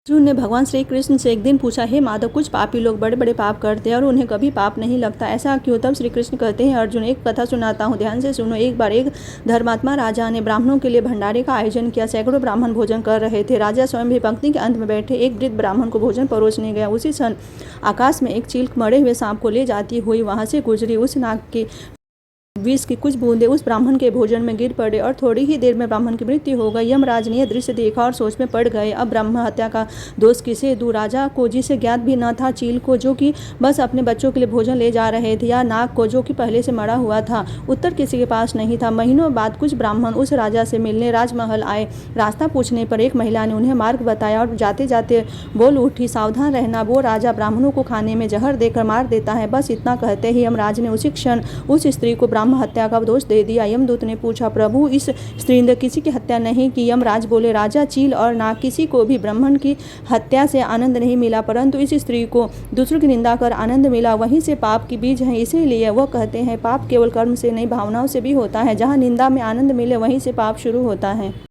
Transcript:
अर्जुन ने भगवान श्री कृष्ण से एक दिन पूछा, हे माधव, कुछ पापी लोग बड़े बड़े पाप करते हैं और उन्हें कभी पाप नहीं लगता, ऐसा क्यों? तब श्री कृष्ण कहते हैं, अर्जुन, एक कथा सुनाता हूँ, ध्यान से सुनो। एक बार एक धर्मात्मा राजा ने ब्राह्मणों के लिए भंडारे का आयोजन किया। सैकड़ों ब्राह्मण भोजन कर रहे थे। राजा स्वयं भी पंक्ति के अंत में बैठे एक वृद्ध ब्राह्मण को भोजन परोसने गया। उसी क्षण आकाश में एक चील मरे हुए सांप को ले जाती हुई वहां से गुजरी। उस नाग की विष की कुछ बूंदें उस ब्राह्मण के भोजन में गिर पड़े और थोड़ी ही देर में ब्राह्मण की मृत्यु हो गई। यमराज ने यह दृश्य देखा और सोच में पड़ गए, अब ब्राह्मण हत्या का दोष किसे दूं? राजा को, जिसे ज्ञात भी न था, चील को जो कि बस अपने बच्चों के लिए भोजन ले जा रहे थे, या नाग को जो कि पहले से मरा हुआ था? उत्तर किसी के पास नहीं था। महीनों बाद कुछ ब्राह्मण उस राजा से मिलने राजमहल आए। रास्ता पूछने पर एक महिला ने उन्हें मार्ग बताया और जाते जाते बोल उठी, सावधान रहना, वो राजा ब्राह्मणों को खाने में जहर देकर मार देता है। बस इतना कहते ही यमराज ने उसी क्षण उस स्त्री को ब्राह्मण हत्या का दोष दे दिया। यमदूत ने पूछा, प्रभु, इस स्त्री ने किसी की हत्या नहीं की? यमराज बोले, राजा, चील और नाग किसी को भी ब्राह्मण की हत्या से आनंद नहीं मिला, परंतु इस स्त्री को दूसरों की निंदा कर आनंद मिला। वहीं से पाप की बीज है। इसीलिए वह कहते हैं, पाप केवल कर्म से नहीं, भावनाओं से भी होता है। जहाँ निंदा में आनंद मिले वहीं से पाप शुरू होता है।